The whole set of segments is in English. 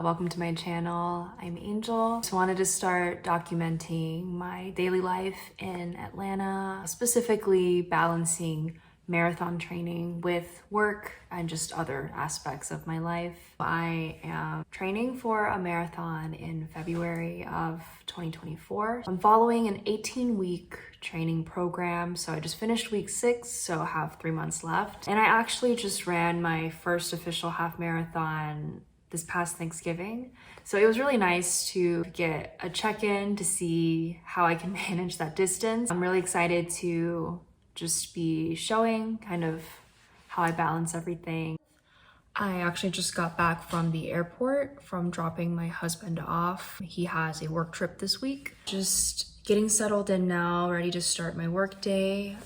Welcome to my channel. I'm Angel. Just wanted to start documenting my daily life in Atlanta, specifically balancing marathon training with work and just other aspects of my life. I am training for a marathon in February of 2024. I'm following an 18-week training program. So I just finished week 6, so I have 3 months left. And I actually just ran my first official half marathon this past Thanksgiving. So it was really nice to get a check-in to see how I can manage that distance. I'm really excited to just be showing kind of how I balance everything. I actually just got back from the airport from dropping my husband off. He has a work trip this week. Just getting settled in now, ready to start my work day.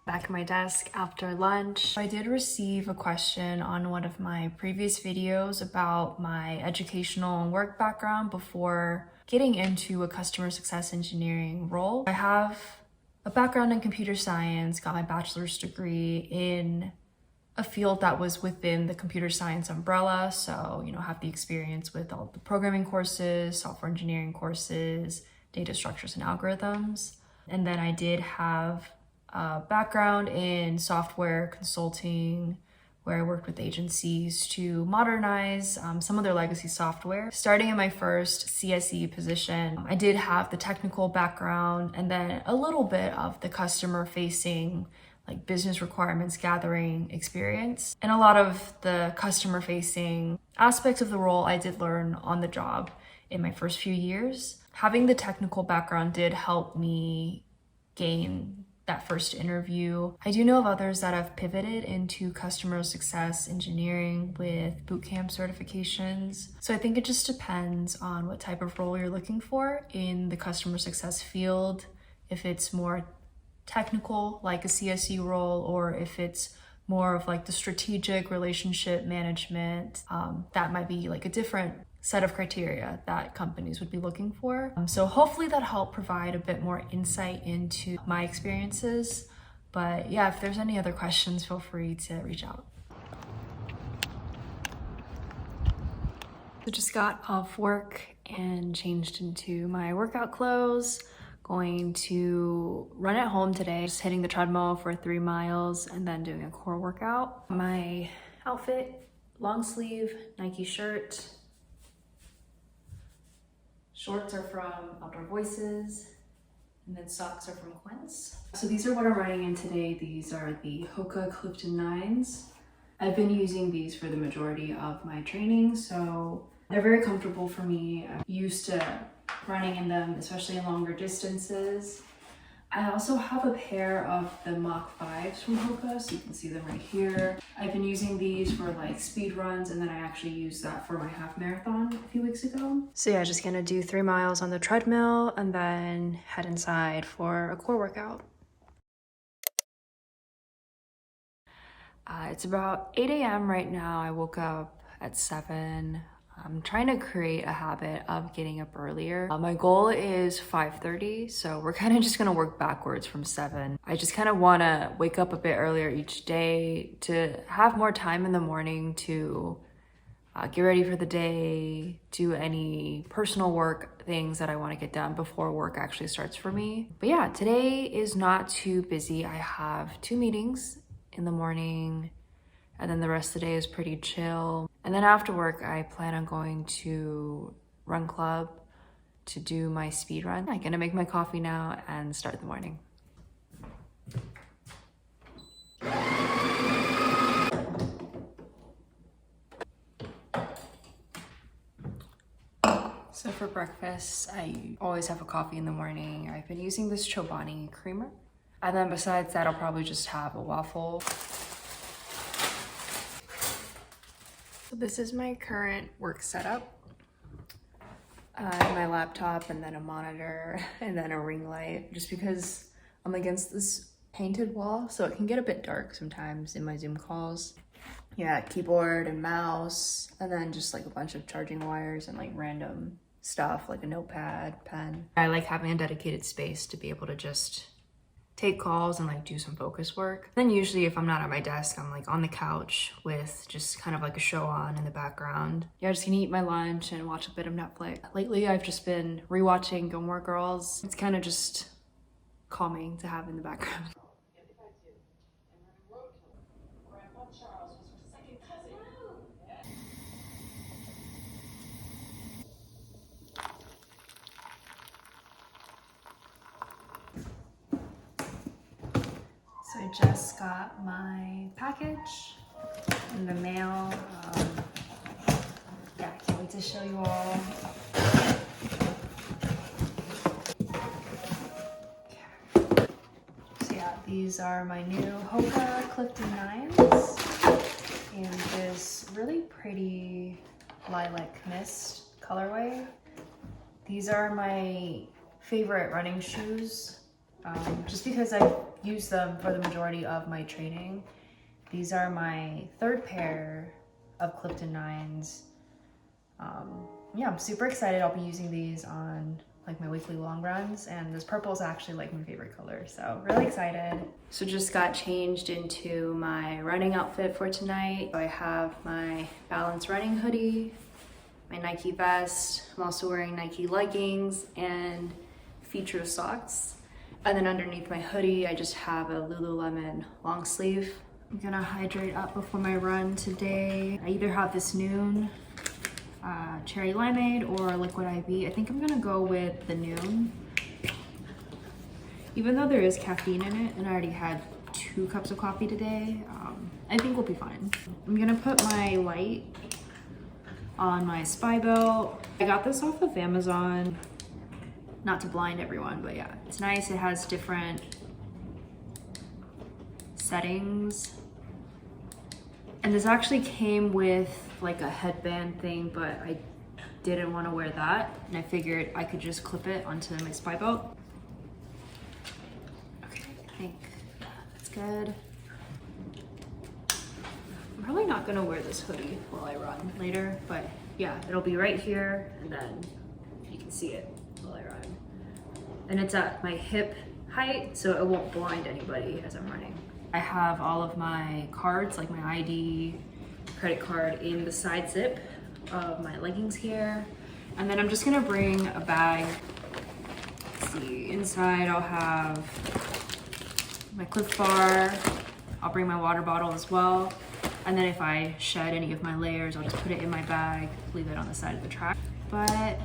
Back at my desk after lunch. I did receive a question on one of my previous videos about my educational and work background before getting into a customer success engineering role. I have a background in computer science, got my bachelor's degree in a field that was within the computer science umbrella. So, have the experience with all the programming courses, software engineering courses, data structures and algorithms. And then I did have background in software consulting, where I worked with agencies to modernize some of their legacy software. Starting in my first CSE position, I did have the technical background and then a little bit of the customer facing, like business requirements gathering experience. And a lot of the customer facing aspects of the role I did learn on the job in my first few years. Having the technical background did help me gain that first interview. I do know of others that have pivoted into customer success engineering with bootcamp certifications. So I think it just depends on what type of role you're looking for in the customer success field. If it's more technical, like a CSE role, or if it's more of like the strategic relationship management, that might be like a different set of criteria that companies would be looking for. So hopefully that helped provide a bit more insight into my experiences. But yeah, if there's any other questions, feel free to reach out. I just got off work and changed into my workout clothes. Going to run at home today, just hitting the treadmill for 3 miles and then doing a core workout. My outfit, long sleeve Nike shirt. Shorts are from Outdoor Voices, and then socks are from Quince. So these are what I'm running in today. These are the Hoka Clifton 9s. I've been using these for the majority of my training, so they're very comfortable for me. I'm used to running in them, especially in longer distances. I also have a pair of the Mach 5s from Hoka, so you can see them right here. I've been using these for like speed runs, and then I actually used that for my half marathon a few weeks ago. So yeah, just gonna do 3 miles on the treadmill and then head inside for a core workout. It's about 8 a.m. right now. I woke up at 7. I'm trying to create a habit of getting up earlier. My goal is 5:30, so we're kind of just gonna work backwards from 7. I just kind of want to wake up a bit earlier each day to have more time in the morning to get ready for the day, do any personal work things that I want to get done before work actually starts for me. But yeah, today is not too busy. I have 2 meetings in the morning, and then the rest of the day is pretty chill. And then after work, I plan on going to Run Club to do my speed run. I'm gonna make my coffee now and start the morning. So for breakfast, I always have a coffee in the morning. I've been using this Chobani creamer. And then besides that, I'll probably just have a waffle. So this is my current work setup. My laptop and then a monitor and then a ring light, just because I'm against this painted wall, so it can get a bit dark sometimes in my Zoom calls. Yeah, keyboard and mouse, and then just like a bunch of charging wires and like random stuff like a notepad, pen. I like having a dedicated space to be able to just take calls and like do some focus work. Then usually if I'm not at my desk, I'm like on the couch with just kind of like a show on in the background. Yeah, just gonna eat my lunch and watch a bit of Netflix. Lately, I've just been rewatching Gilmore Girls. It's kind of just calming to have in the background. So I just got my package in the mail. Yeah, I can't wait to show you all. Okay. So yeah, these are my new Hoka Clifton 9s in this really pretty lilac mist colorway. These are my favorite running shoes, just because I use them for the majority of my training. These are my third pair of Clifton 9s. Yeah, I'm super excited. I'll be using these on like my weekly long runs, and this purple is actually like my favorite color, so really excited. So just got changed into my running outfit for tonight. I have my Balance running hoodie, my Nike vest. I'm also wearing Nike leggings and feature socks. And then underneath my hoodie, I just have a Lululemon long sleeve. I'm gonna hydrate up before my run today. I either have this Noon cherry limeade or liquid IV. I think I'm gonna go with the Noon. Even though there is caffeine in it, and I already had 2 cups of coffee today, I think we'll be fine. I'm gonna put my light on my spy belt. I got this off of Amazon. Not to blind everyone, but yeah, it's nice. It has different settings. And this actually came with like a headband thing, but I didn't want to wear that. And I figured I could just clip it onto my spy belt. Okay, I think that's good. I'm probably not gonna wear this hoodie while I run later, but yeah, it'll be right here, and then you can see it while I run. And it's at my hip height, so it won't blind anybody as I'm running. I have all of my cards, like my ID, credit card, in the side zip of my leggings here. And then I'm just gonna bring a bag. Let's see, inside I'll have my Clif Bar. I'll bring my water bottle as well. And then if I shed any of my layers, I'll just put it in my bag, leave it on the side of the track. But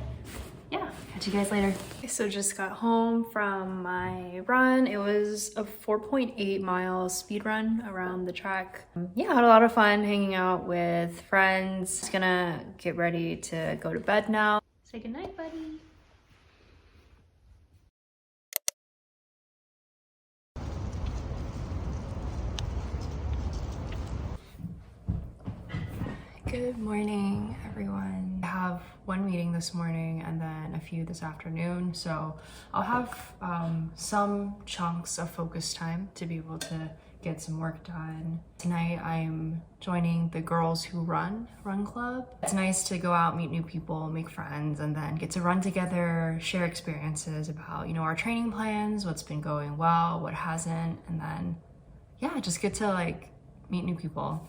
yeah, catch you guys later. Okay, so just got home from my run. It was a 4.8 mile speed run around the track. Yeah, I had a lot of fun hanging out with friends. Just gonna get ready to go to bed now. Say goodnight, buddy. Good morning, everyone. I have one meeting this morning and then a few this afternoon, so I'll have some chunks of focus time to be able to get some work done. Tonight I'm joining the Girls Who Run club. It's nice to go out, meet new people, make friends, and then get to run together, share experiences about, our training plans, what's been going well, what hasn't, and then yeah, just get to like meet new people.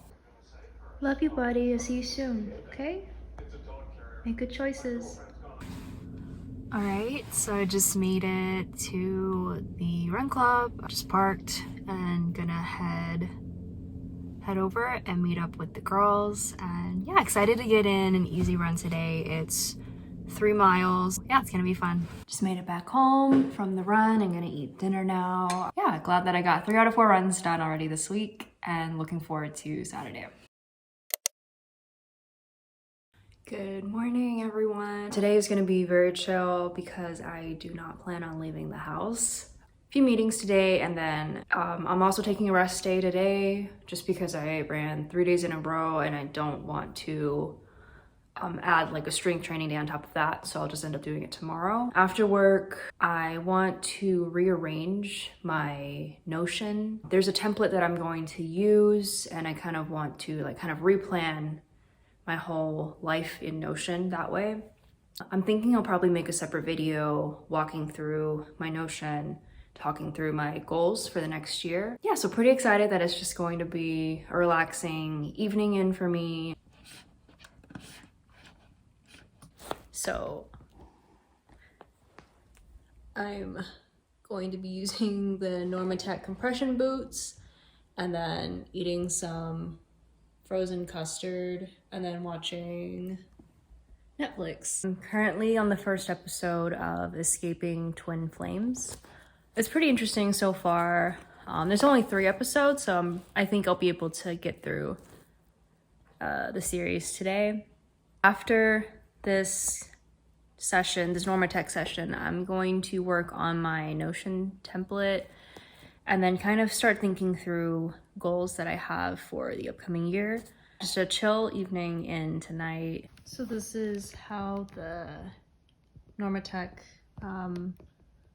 Love you, buddy. I'll see you soon, okay? Make good choices. All right, so I just made it to the run club. I just parked and gonna head over and meet up with the girls. And yeah, excited to get in an easy run today. It's 3 miles. Yeah, it's gonna be fun. Just made it back home from the run. I'm gonna eat dinner now. Yeah, glad that I got 3 out of 4 runs done already this week and looking forward to Saturday. Good morning, everyone. Today is going to be very chill because I do not plan on leaving the house. A few meetings today, and then I'm also taking a rest day today just because I ran 3 days in a row and I don't want to add like a strength training day on top of that, so I'll just end up doing it tomorrow. After work, I want to rearrange my Notion. There's a template that I'm going to use, and I kind of want to like kind of replan my whole life in Notion that way. I'm thinking I'll probably make a separate video walking through my Notion, talking through my goals for the next year. Yeah, so pretty excited that it's just going to be a relaxing evening in for me. So I'm going to be using the Normatec compression boots and then eating some frozen custard and then watching Netflix. I'm currently on the first episode of Escaping Twin Flames. It's pretty interesting so far. There's only 3 episodes, so I think I'll be able to get through the series today. After this session, this normatec session, I'm going to work on my Notion template and then kind of start thinking through goals that I have for the upcoming year. Just a chill evening in tonight. So this is how the normatec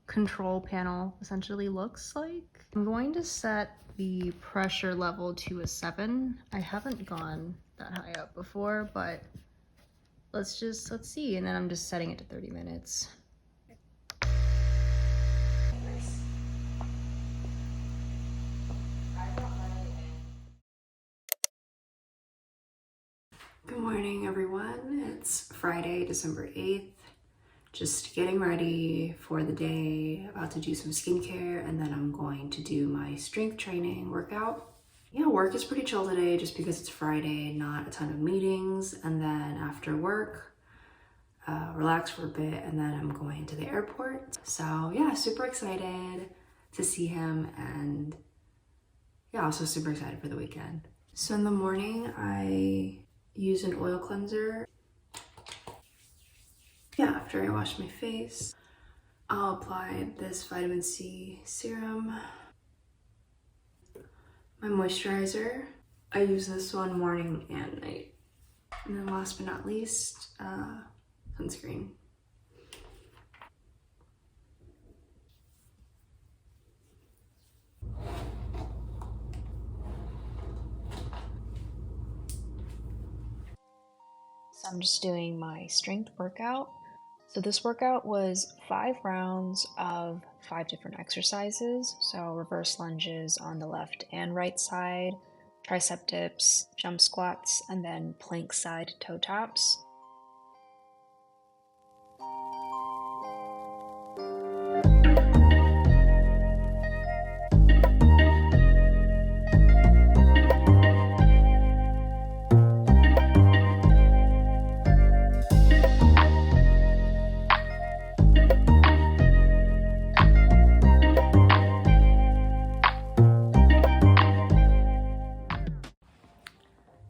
control panel essentially looks like. I'm going to set the pressure level to a 7. I haven't gone that high up before, but let's see. And then I'm just setting it to 30 minutes. Good morning, everyone. It's Friday, December 8th. Just getting ready for the day, about to do some skincare, and then I'm going to do my strength training workout. Yeah, work is pretty chill today just because it's Friday, not a ton of meetings. And then after work, relax for a bit, and then I'm going to the airport. So yeah, super excited to see him, and yeah, also super excited for the weekend. So in the morning, I use an oil cleanser. Yeah, after I wash my face, I'll apply this vitamin C serum. My moisturizer, I use this one morning and night. And then last but not least, sunscreen. So I'm just doing my strength workout. So this workout was 5 rounds of 5 different exercises. So reverse lunges on the left and right side, tricep dips, jump squats, and then plank side toe taps.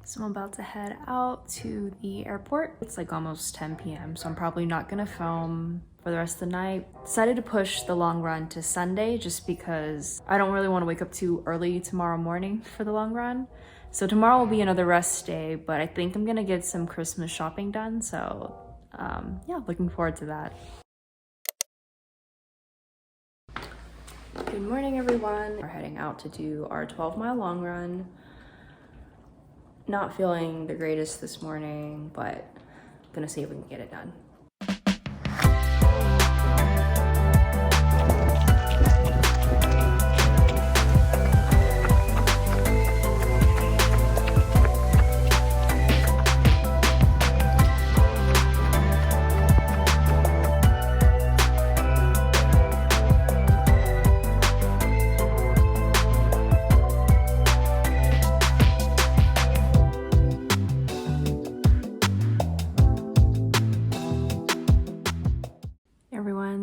So I'm about to head out to the airport. It's like almost 10 p.m. so I'm probably not gonna film for the rest of the night. Decided to push the long run to Sunday just because I don't really want to wake up too early tomorrow morning for the long run. So tomorrow will be another rest day, but I think I'm gonna get some Christmas shopping done. So yeah, looking forward to that. Good morning, everyone. We're heading out to do our 12-mile long run. Not feeling the greatest this morning, but gonna see if we can get it done.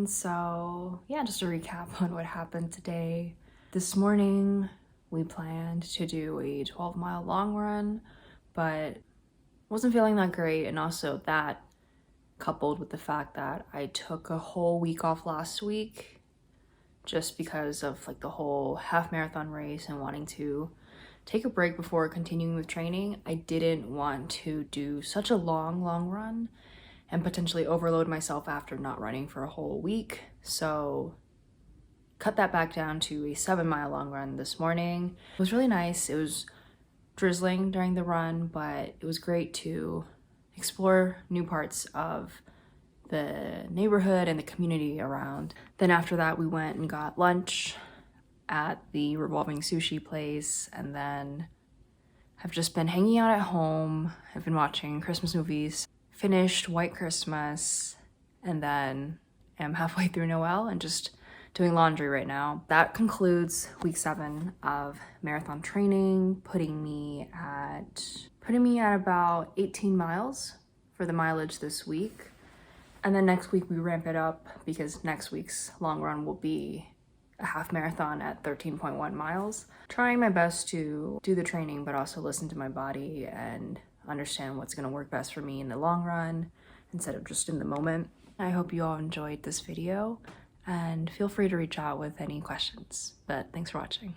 So yeah, just a recap on what happened today. This morning, we planned to do a 12-mile long run, but wasn't feeling that great. And also that coupled with the fact that I took a whole week off last week just because of like the whole half marathon race and wanting to take a break before continuing with training. I didn't want to do such a long run and potentially overload myself after not running for a whole week. So cut that back down to a 7-mile long run this morning. It was really nice. It was drizzling during the run, but it was great to explore new parts of the neighborhood and the community around. Then after that, we went and got lunch at the revolving sushi place, and then I've just been hanging out at home. I've been watching Christmas movies, finished White Christmas, and then am halfway through Noel and just doing laundry right now. That concludes week 7 of marathon training, putting me at about 18 miles for the mileage this week. And then next week we ramp it up because next week's long run will be a half marathon at 13.1 miles. Trying my best to do the training, but also listen to my body and understand what's gonna work best for me in the long run instead of just in the moment. I hope you all enjoyed this video and feel free to reach out with any questions, but thanks for watching.